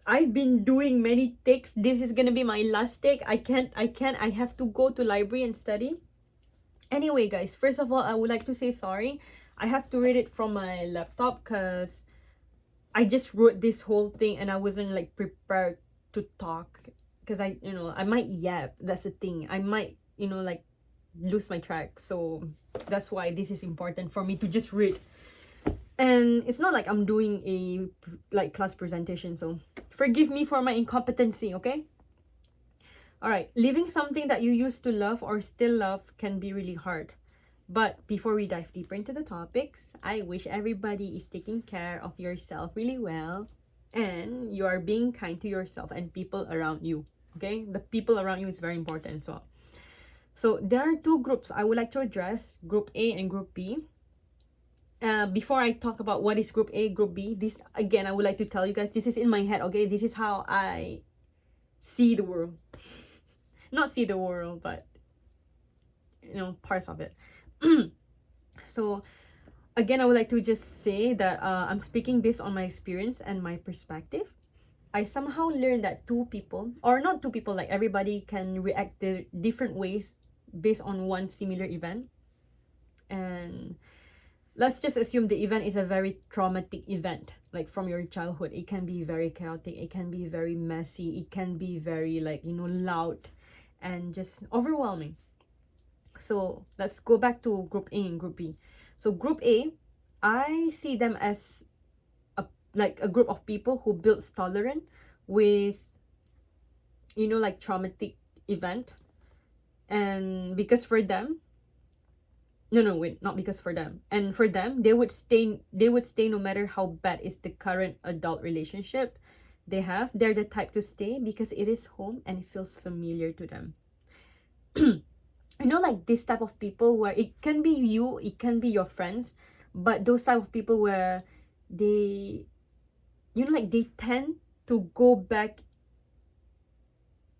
I've been doing many takes. This is gonna be my last take. I have to go to library and study. Anyway, guys, first of all, I would like to say sorry. I have to read it from my laptop because I just wrote this whole thing and I wasn't like prepared to talk because I might yap. That's the thing. I might, like lose my track. So that's why this is important for me to just read. And it's not like I'm doing a like class presentation, so forgive me for my incompetency, okay? All right, leaving something that you used to love or still love can be really hard. But before we dive deeper into the topics, I wish everybody is taking care of yourself really well and you are being kind to yourself and people around you, okay? The people around you is very important as well. So there are two groups I would like to address, Group A and Group B. Before I talk about what is Group A, Group B, this again, I would like to tell you guys, this is in my head, okay? This is how I see the world. Not see the world, but, parts of it. So, again, I would like to just say that I'm speaking based on my experience and my perspective. I somehow learned that two people, or not two people, like everybody can react to different ways based on one similar event. And let's just assume the event is a very traumatic event, like from your childhood. It can be very chaotic, it can be very messy, it can be very loud and just overwhelming. So let's go back to Group A and Group B. So Group A, I see them as a group of people who builds tolerance with traumatic event. And because for them, not because for them. And for them, they would stay no matter how bad is the current adult relationship they have. They're the type to stay because it is home and it feels familiar to them. Like this type of people where it can be you, it can be your friends, but those type of people where they they tend to go back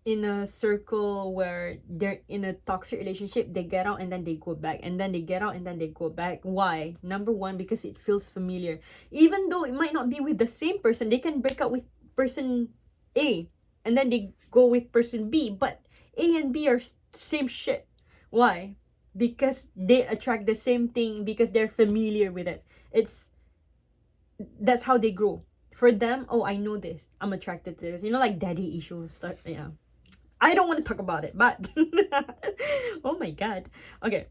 in a circle where they're in a toxic relationship. They get out and then they go back, and then they get out and then they go back. Why? Number one, because it feels familiar. Even though it might not be with the same person, they can break up with person A and then they go with person B, but A and B are same shit. Why? Because they attract the same thing, because they're familiar with it. That's how they grow. For them, oh, I know this, I'm attracted to this, like daddy issues stuff. Yeah, I don't want to talk about it, but oh my god. Okay,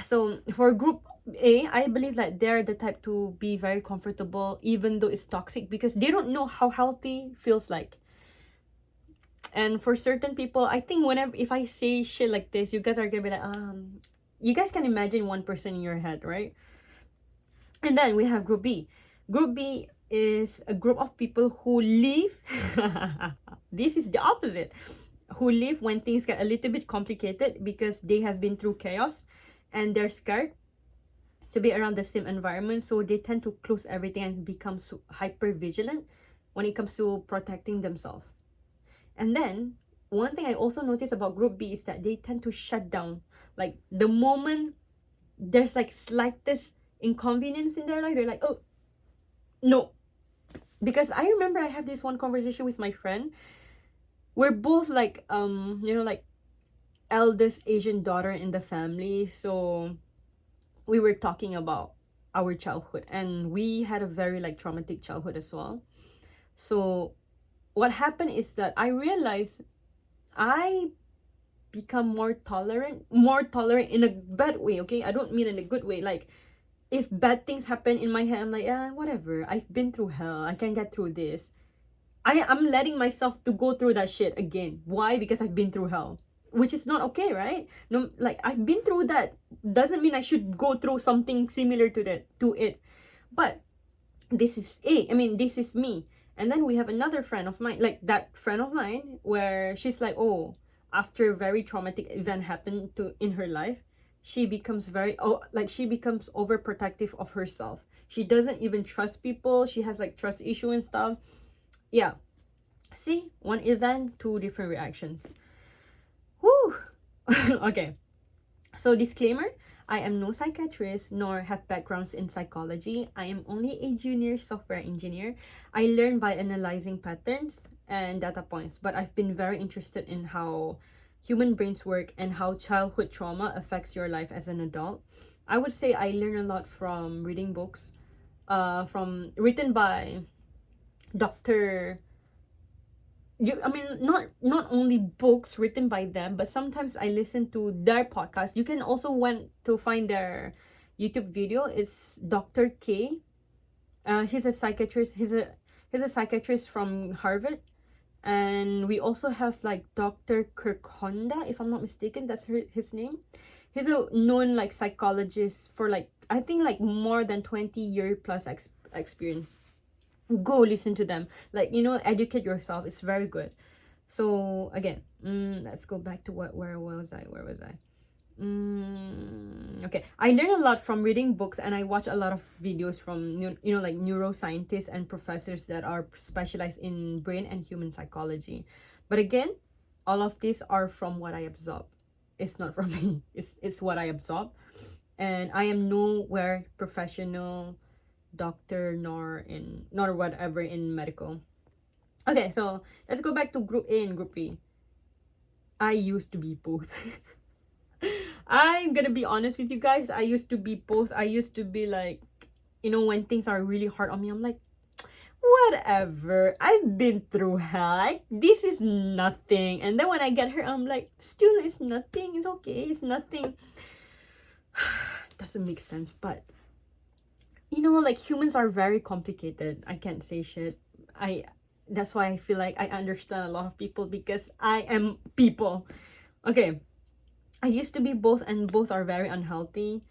so for Group A, I believe that they're the type to be very comfortable even though it's toxic, because they don't know how healthy feels like. And for certain people, I think if I say shit like this, you guys are gonna be like, you guys can imagine one person in your head, right? And then we have Group B. Group B is a group of people who leave. This is the opposite. Who leave when things get a little bit complicated because they have been through chaos and they're scared to be around the same environment. So they tend to close everything and become hyper vigilant when it comes to protecting themselves. And then one thing I also noticed about Group B is that they tend to shut down. Like the moment there's slightest inconvenience in their life, they're like, oh no. Because I remember I had this one conversation with my friend. We're both eldest Asian daughter in the family. So we were talking about our childhood, and we had a very traumatic childhood as well. So what happened is that I realized I become more tolerant in a bad way, okay? I don't mean in a good way. Like, if bad things happen in my head, I'm like, whatever. I've been through hell. I can get through this. I'm letting myself to go through that shit again. Why? Because I've been through hell. Which is not okay, right? No, I've been through that. Doesn't mean I should go through something similar to it. But this is this is me. And then we have another friend of mine, that friend of mine, where she's like, oh, after a very traumatic event happened in her life, she becomes overprotective of herself. She doesn't even trust people. She has trust issue and stuff. Yeah. See, one event, two different reactions. Whew. Okay. So disclaimer, I am no psychiatrist nor have backgrounds in psychology. I am only a junior software engineer. I learn by analyzing patterns and data points, but I've been very interested in how human brains work and how childhood trauma affects your life as an adult. I would say I learn a lot from reading books, from written by Dr. I mean, not only books written by them, but sometimes I listen to their podcast. You can also went to find their YouTube video. It's Dr. K. He's a psychiatrist. He's a psychiatrist from Harvard. And we also have like Dr. Kirkonda, if I'm not mistaken, that's his name. He's a known like psychologist for like, I think like more than 20-year plus experience. Go listen to them, like, you know, educate yourself. It's very good. So again, let's go back to where was I okay, I learn a lot from reading books, and I watch a lot of videos from like neuroscientists and professors that are specialized in brain and human psychology. But again, all of these are from what I absorb. It's not from me. It's what I absorb, and I am nowhere professional doctor nor whatever in medical. Okay, so let's go back to group A and group B. I used to be both. I'm gonna be honest with you guys. I used to be both. I used to be like, when things are really hard on me, I'm like, whatever, I've been through hell, this is nothing. And then when I get hurt, I'm like, still, it's nothing, it's okay, it's nothing. Doesn't make sense, but like humans are very complicated. I can't say shit. That's why I feel like I understand a lot of people, because I am people. Okay, I used to be both, and both are very unhealthy.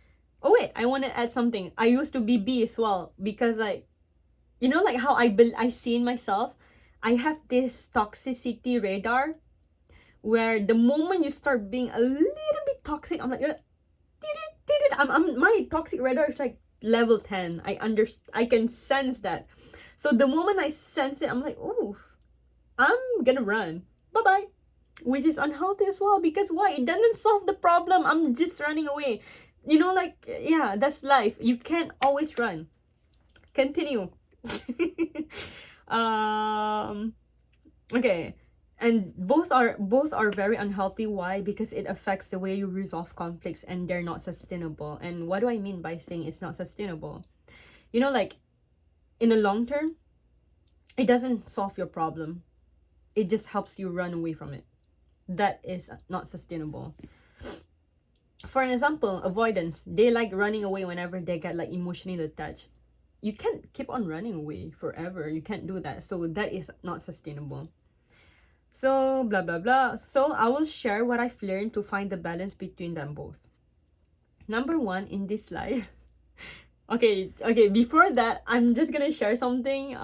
Oh wait, I want to add something. I used to be B as well, because like, like how I see in myself, I have this toxicity radar, where the moment you start being a little bit toxic, I'm like, I'm my toxic radar is like level 10. I can sense that. So the moment I sense it, I'm like, oh, I'm gonna run. Bye-bye. Which is unhealthy as well, because why? It doesn't solve the problem. I'm just running away. Like, yeah, that's life. You can't always run. Continue. Okay. And both are very unhealthy. Why? Because it affects the way you resolve conflicts, and they're not sustainable. And what do I mean by saying it's not sustainable? Like, in the long term, it doesn't solve your problem. It just helps you run away from it. That is not sustainable. For an example, avoidance. They like running away whenever they get like emotionally attached. You can't keep on running away forever. You can't do that. So that is not sustainable. So, blah, blah, blah. So, I will share what I've learned to find the balance between them both. Number one, in this life. Okay, before that, I'm just gonna share something.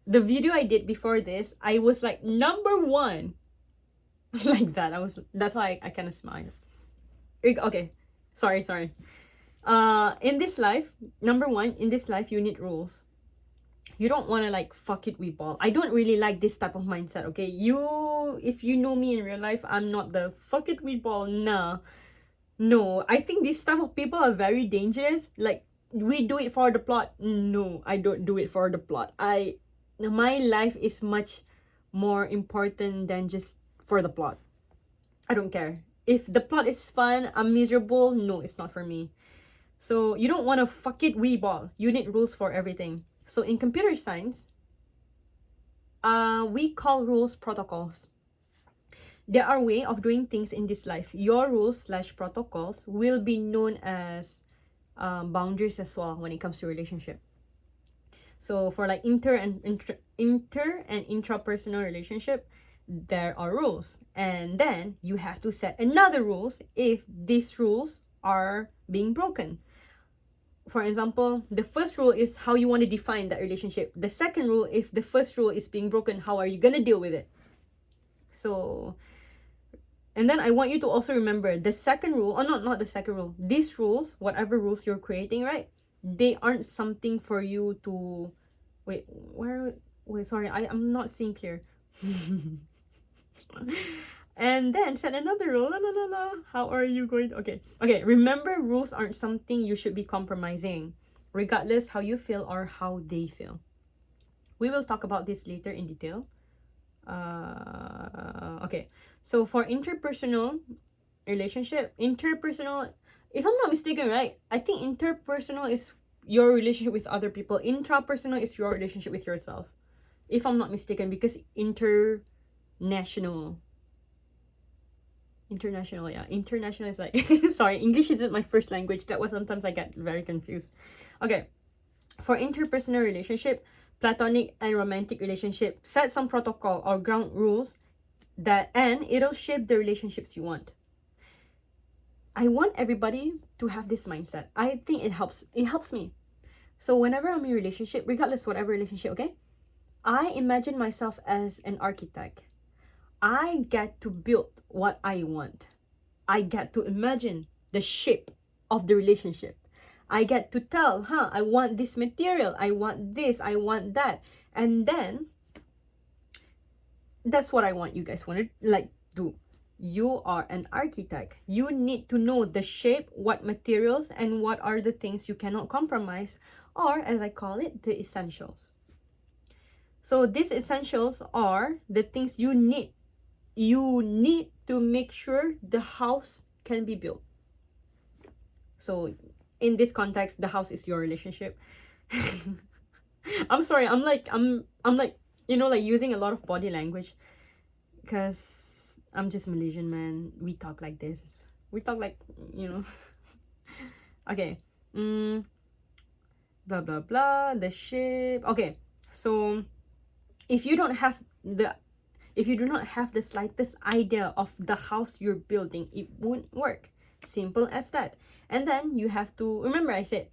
The video I did before this, I was like, number one. Like that. That's why I kind of smiled. Okay. Sorry. In this life, number one, in this life, you need rules. You don't want to like fuck it with ball. I don't really like this type of mindset, okay? If you know me in real life, I'm not the fuck it with ball. Nah. No, I think this type of people are very dangerous. Like, we do it for the plot. No, I don't do it for the plot. My life is much more important than just for the plot. I don't care. If the plot is fun, I'm miserable, no, it's not for me. So you don't want to fuck it with ball. You need rules for everything. So in computer science, we call rules protocols. There are ways of doing things in this life. Your rules/protocols will be known as boundaries as well when it comes to relationship. So for like inter and intrapersonal relationship, there are rules, and then you have to set another rules if these rules are being broken. For example, the first rule is how you want to define that relationship. The second rule, if the first rule is being broken, how are you gonna deal with it? So, and then I want you to also remember the second rule, or not the second rule. These rules, whatever rules you're creating, right? They aren't something for you to sorry, I'm not seeing clear. And then set another rule. La, la, la, la. How are you going to... Okay. Remember, rules aren't something you should be compromising, regardless how you feel or how they feel. We will talk about this later in detail. Okay. So for interpersonal relationship, if I'm not mistaken, right? I think interpersonal is your relationship with other people. Intrapersonal is your relationship with yourself. If I'm not mistaken, because international, yeah. International is like, sorry, English isn't my first language. That was sometimes I get very confused. Okay. For interpersonal relationship, platonic and romantic relationship, set some protocol or ground rules and it'll shape the relationships you want. I want everybody to have this mindset. I think it helps me. So whenever I'm in a relationship, regardless whatever relationship, okay, I imagine myself as an architect. I get to build what I want. I get to imagine the shape of the relationship. I get to tell, I want this material, I want this, I want that. And then that's what I want you guys want to do. You are an architect. You need to know the shape, what materials, and what are the things you cannot compromise, or as I call it, the essentials. So these essentials are the things you need. You need to make sure the house can be built. So in this context, the house is your relationship. I'm sorry, I'm like using a lot of body language because I'm just Malaysian, man. We talk like this. We talk like, okay. Blah blah blah, the shape. Okay. So if you do not have the slightest idea of the house you're building, it won't work. Simple as that. And then you have to remember, I said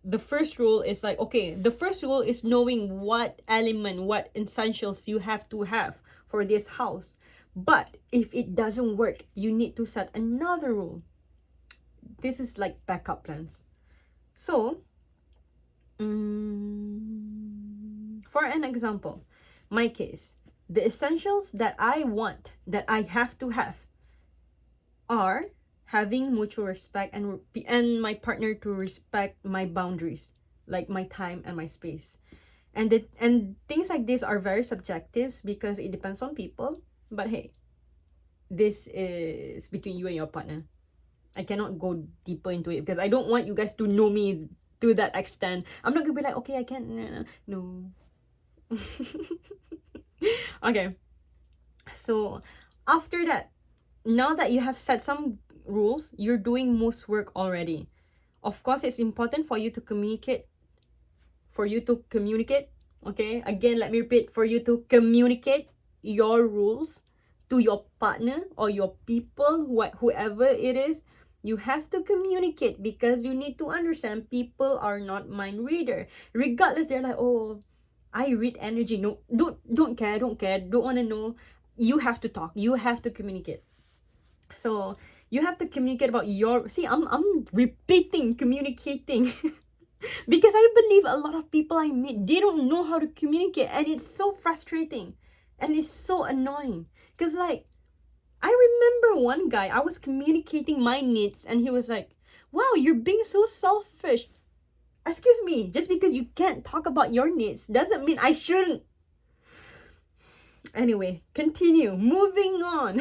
the first rule is like, okay, the first rule is knowing what element, what essentials you have to have for this house. But if it doesn't work, you need to set another rule. This is like backup plans. So for an example, my case, the essentials that I want, that I have to have, are having mutual respect and my partner to respect my boundaries, like my time and my space. And things like this are very subjective because it depends on people. But hey, this is between you and your partner. I cannot go deeper into it because I don't want you guys to know me to that extent. I'm not gonna be like, okay, I can't. No. Okay. So after that, now that you have set some rules, you're doing most work already. Of course, it's important for you to communicate. Okay, again, let me repeat, for you to communicate your rules to your partner or your people, whoever it is. You have to communicate because you need to understand people are not mind reader. Regardless, they're like, oh, I read energy. No, don't care, don't want to know. You have to talk. You have to communicate. So you have to communicate about your... See, I'm repeating communicating because I believe a lot of people I meet, they don't know how to communicate, and it's so frustrating and it's so annoying because like, I remember one guy, I was communicating my needs and he was like, wow, you're being so selfish. Excuse me, just because you can't talk about your needs doesn't mean I shouldn't. Anyway, continue. Moving on.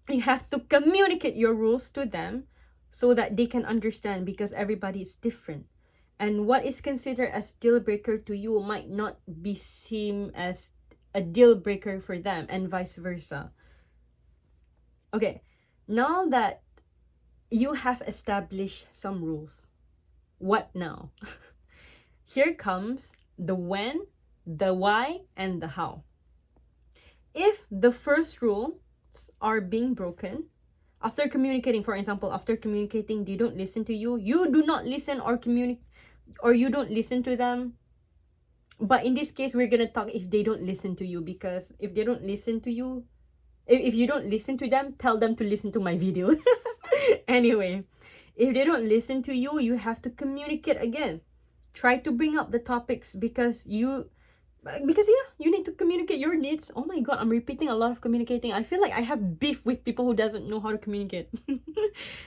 You have to communicate your rules to them so that they can understand, because everybody is different. And what is considered as deal breaker to you might not be seen as a deal breaker for them, and vice versa. Okay, now that you have established some rules, what now? Here comes the when, the why, and the how. If the first rules are being broken, after communicating, for example, they don't listen to you, you do not listen or you don't listen to them. But in this case, we're gonna talk if they don't listen to you, because if they don't listen to you, if you don't listen to them, tell them to listen to my video. Anyway, if they don't listen to you, you have to communicate again. Try to bring up the topics, because Because yeah, you need to communicate your needs. Oh my god, I'm repeating a lot of communicating. I feel like I have beef with people who doesn't know how to communicate.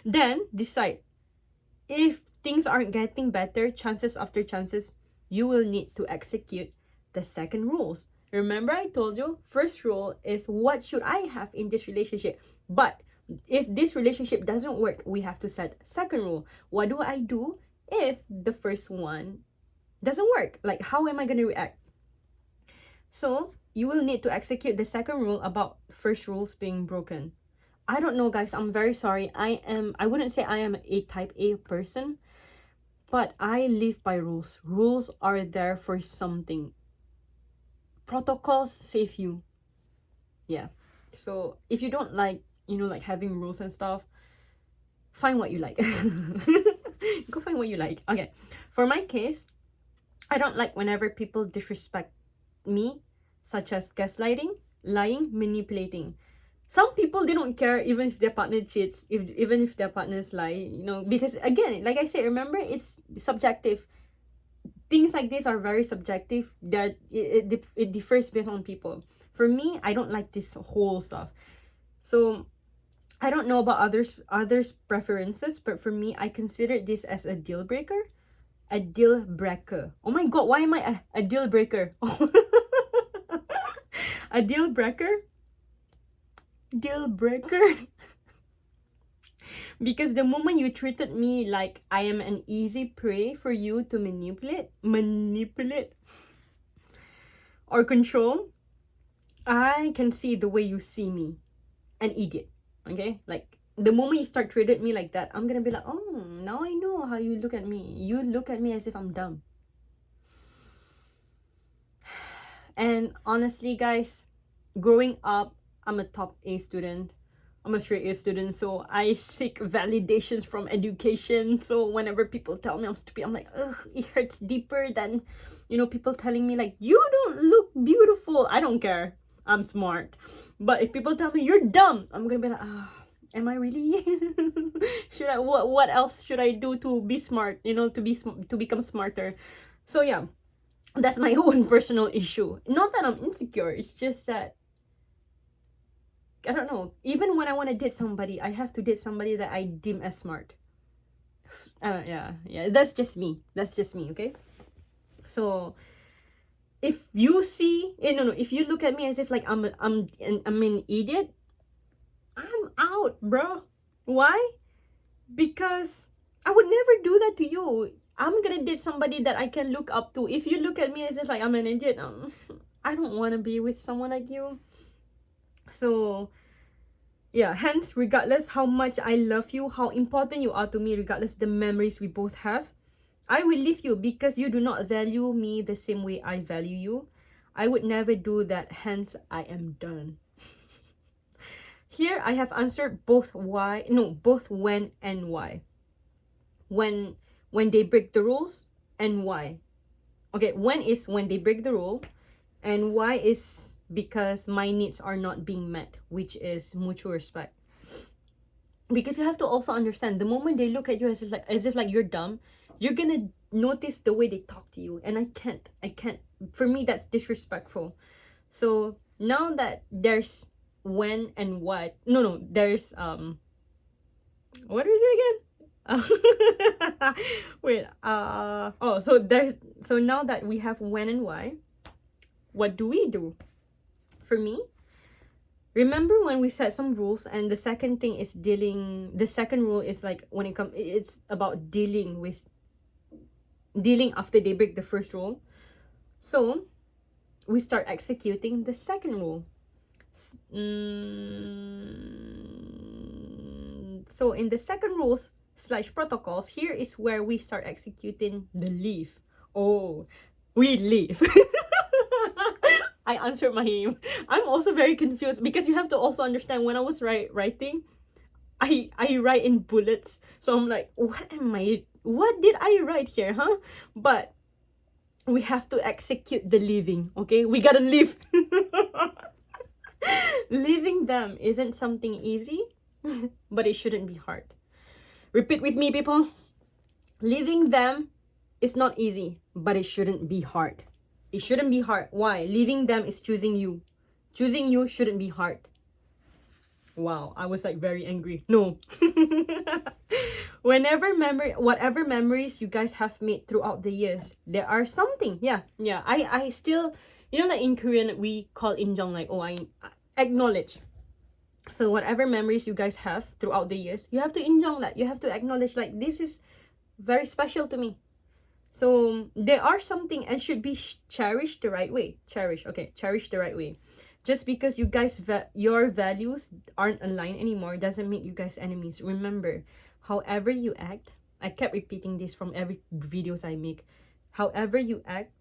Then decide. If things aren't getting better, chances after chances, you will need to execute the second rules. Remember I told you, first rule is what should I have in this relationship? But if this relationship doesn't work, we have to set second rule. What do I do if the first one doesn't work? Like, how am I going to react? So you will need to execute the second rule about first rules being broken. I don't know, guys. I'm very sorry. I wouldn't say I am a type A person, but I live by rules. Rules are there for something. Protocols save you. Yeah. So if you don't like, like having rules and stuff, find what you like. Go find what you like. Okay. For my case, I don't like whenever people disrespect me, such as gaslighting, lying, manipulating. Some people, they don't care even if their partner cheats, even if their partners lie, because again, like I said, remember, it's subjective. Things like this are very subjective. That it differs based on people. For me, I don't like this whole stuff. So I don't know about others preferences, but for me, I consider this as a deal breaker. A deal breaker. Oh my god, why am I a deal breaker? A deal breaker? Deal breaker? Because the moment you treated me like I am an easy prey for you to manipulate or control, I can see the way you see me, an idiot. Okay, like the moment you start treating me like that, I'm gonna be like, oh, now I know how you look at me. You look at me as if I'm dumb. And honestly, guys, growing up, I'm a top A student. I'm a straight A student, so I seek validations from education. So whenever people tell me I'm stupid, I'm like, ugh, it hurts deeper than, people telling me like, you don't look beautiful. I don't care. I'm smart. But if people tell me you're dumb, I'm gonna be like, am I really? Should I? What else should I do to be smart? To become smarter. So yeah, that's my own personal issue. Not that I'm insecure. It's just that I don't know. Even when I want to date somebody, I have to date somebody that I deem as smart. Yeah. That's just me. Okay. So if you see, no, if you look at me as if like I'm an idiot, I'm out, bro. Why? Because I would never do that to you. I'm gonna date somebody that I can look up to. If you look at me as if like I'm an idiot, I don't want to be with someone like you. So yeah, hence, regardless how much I love you, how important you are to me, regardless the memories we both have, I will leave you because you do not value me the same way I value you. I would never do that, hence I am done. Here I have answered both when and why. When they break the rules and why. Okay, when is when they break the rule, and why is because my needs are not being met, which is mutual respect. Because you have to also understand, the moment they look at you as if like you're dumb, you're gonna notice the way they talk to you, and I can't. For me, that's disrespectful. So now that there's when and what, there's what is it again? Wait, so now that we have when and why, what do we do? For me, remember when we set some rules, and the second rule is like it's about dealing after they break the first rule. So we start executing the second rule. So in the second rules / protocols, here is where we start executing the leave. Oh, we leave. I answered my name. I'm also very confused because you have to also understand, when I was writing, I write in bullets. So I'm like, what did I write here, huh? But we have to execute the leaving, okay? We gotta leave. Leaving them isn't something easy, but it shouldn't be hard. Repeat with me, people. Leaving them is not easy, but it shouldn't be hard. It shouldn't be hard. Why? Leaving them is choosing you. Choosing you shouldn't be hard. Wow, I was like very angry. No. Whatever memories you guys have made throughout the years, there are something. Yeah. I still, like in Korean, we call injong, like, oh, I acknowledge. So whatever memories you guys have throughout the years, you have to injong that. You have to acknowledge, like, this is very special to me. So there are something and should be cherished the right way. Cherish the right way. Just because you guys your values aren't aligned anymore doesn't make you guys enemies. Remember, however you act, I kept repeating this from every videos I make. However you act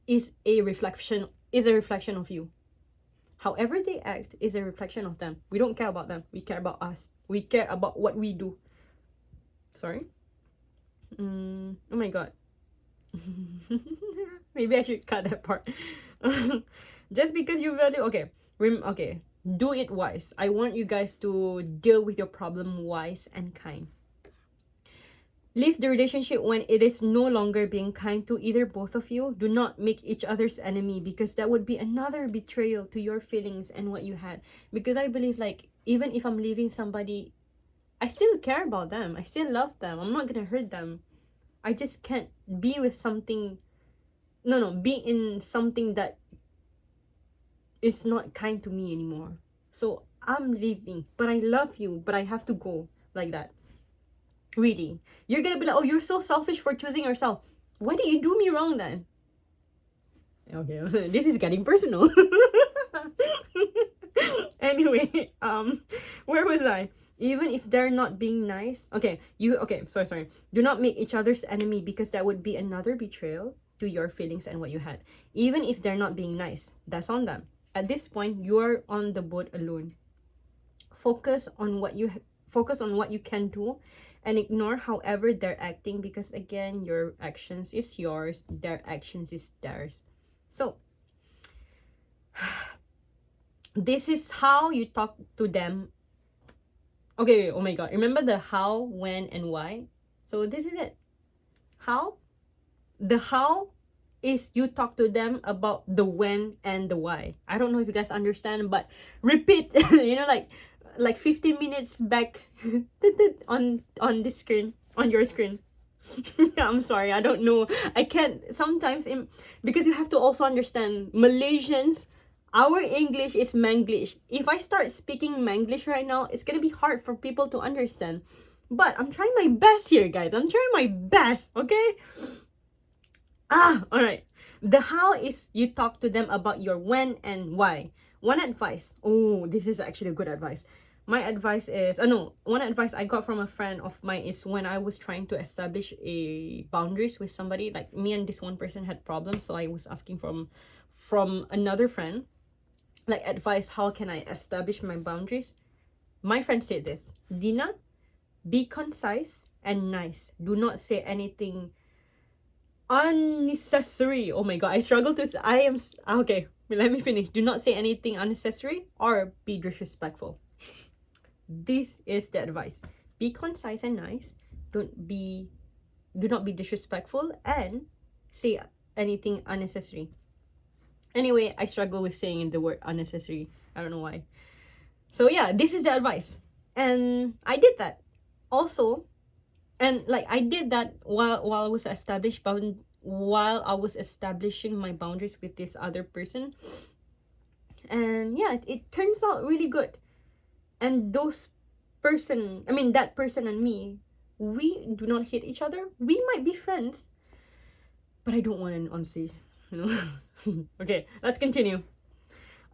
is a reflection of you. However they act is a reflection of them. We don't care about them. We care about us. We care about what we do. Sorry. Oh my god. Maybe I should cut that part. Just because you value, okay, do it wise. I want you guys to deal with your problem wise and kind. Leave the relationship when it is no longer being kind to either both of you. Do not make each other's enemy, because that would be another betrayal to your feelings and what you had. Because I believe, like, even if I'm leaving somebody, I still care about them. I still love them. I'm not gonna hurt them. I just can't be with something. Be in something that is not kind to me anymore. So I'm leaving, but I love you, but I have to go, like that. Really, you're gonna be like, oh, you're so selfish for choosing yourself. Why did you do me wrong then? Okay, this is getting personal. Anyway, where was I? Even if they're not being nice, sorry. Do not make each other's enemy, because that would be another betrayal to your feelings and what you had. Even if they're not being nice, that's on them. At this point, you're on the boat alone. Focus on what you can do, and ignore however they're acting, because again, your actions is yours, their actions is theirs. So this is how you talk to them. Okay, oh my god, remember the how, when, and why? So this is it. How? The how is you talk to them about the when and the why. I don't know if you guys understand, but repeat, like 15 minutes back on this screen, on your screen. I'm sorry, I don't know. I can't sometimes, because you have to also understand, Malaysians, our English is Manglish. If I start speaking Manglish right now, it's gonna be hard for people to understand. But I'm trying my best here, guys. I'm trying my best, okay? Alright. The how is you talk to them about your when and why. One advice. Oh, this is actually a good advice. My advice is, one advice I got from a friend of mine is when I was trying to establish a boundaries with somebody, like me and this one person had problems, so I was asking from another friend, like, advice, how can I establish my boundaries? My friend said this: Dina, be concise and nice. Do not say anything unnecessary. Oh my god, I struggle to. Okay. Let me finish. Do not say anything unnecessary or be disrespectful. This is the advice. Be concise and nice. Do not be disrespectful and say anything unnecessary. Anyway, I struggle with saying the word unnecessary. I don't know why. So yeah, this is the advice. And I did that. Also, and like I did that while I was while I was establishing my boundaries with this other person. And yeah, it turns out really good. And that person and me, we do not hate each other. We might be friends, but I don't want an honesty, Okay, let's continue.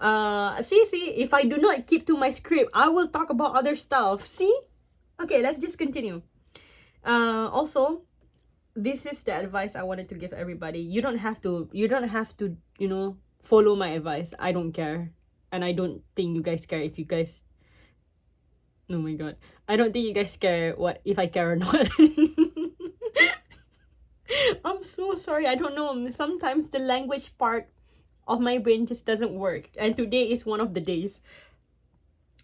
See, if I do not keep to my script, I will talk about other stuff. See? Okay, let's just continue. Also, this is the advice I wanted to give everybody. You don't have to, follow my advice. I don't care. And I don't think you guys care if you guys... Oh my god. I don't think you guys care if I care or not. I'm so sorry. I don't know. Sometimes the language part of my brain just doesn't work. And today is one of the days.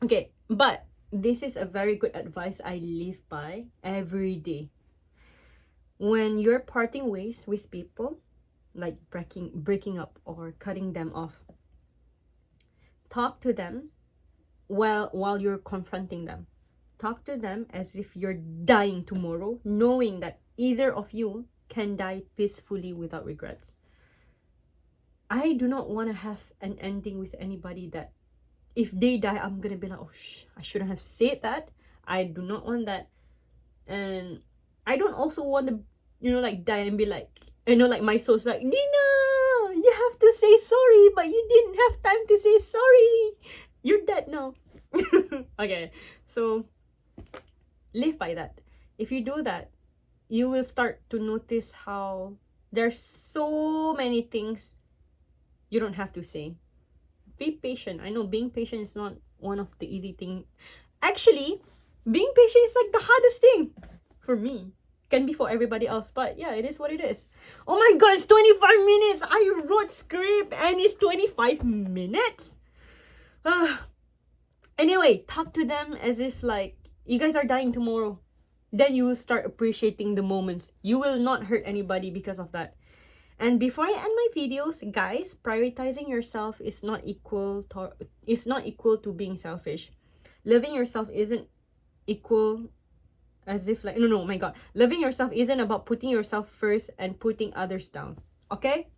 Okay, but this is a very good advice I live by every day. When you're parting ways with people, like breaking up or cutting them off, talk to them while you're confronting them. Talk to them as if you're dying tomorrow, knowing that either of you can die peacefully without regrets. I do not want to have an ending with anybody that if they die, I'm gonna be like, oh, I shouldn't have said that. I do not want that. And I don't also want to, like die and be like, like my soul's like, Dina, you have to say sorry, but you didn't have time to say sorry. You're dead now. Okay, so live by that. If you do that, you will start to notice how there's so many things you don't have to say. Be patient. I know being patient is not one of the easy thing. Actually, being patient is like the hardest thing for me. Can be for everybody else, but yeah, it is what it is. Oh my god, it's 25 minutes. I wrote script and it's 25 minutes. Anyway, talk to them as if like you guys are dying tomorrow. Then you will start appreciating the moments. You will not hurt anybody because of that. And before I end my videos, guys, prioritizing yourself is not equal to being selfish. Loving yourself isn't equal as if like no, my god. Loving yourself isn't about putting yourself first and putting others down. Okay?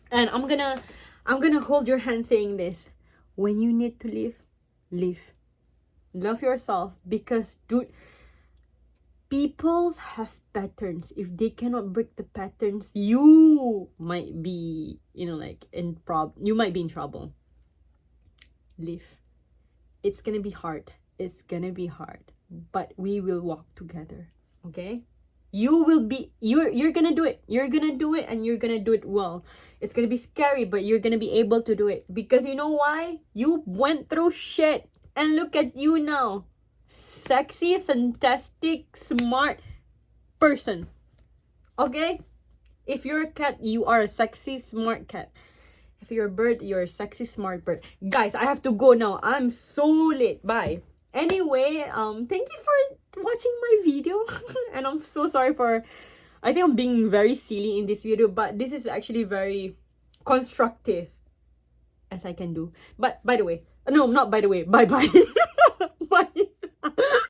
And I'm gonna hold your hand saying this. When you need to live, live. Love yourself, because dude, peoples have patterns. If they cannot break the patterns, you might be, you might be in trouble. Live. It's gonna be hard. It's gonna be hard, but we will walk together. Okay? You're gonna do it. You're gonna do it, and you're gonna do it well. It's gonna be scary, but you're gonna be able to do it, because you know why? You went through shit, and look at you now. Sexy, fantastic, smart person. Okay? If you're a cat, you are a sexy, smart cat. If you're a bird, you're a sexy, smart bird. Guys, I have to go now. I'm so late. Bye. Anyway, thank you for watching my video. And I'm so sorry for, I think I'm being very silly in this video, but this is actually very constructive as I can do. But by the way, no, not by the way, bye-bye. Bye.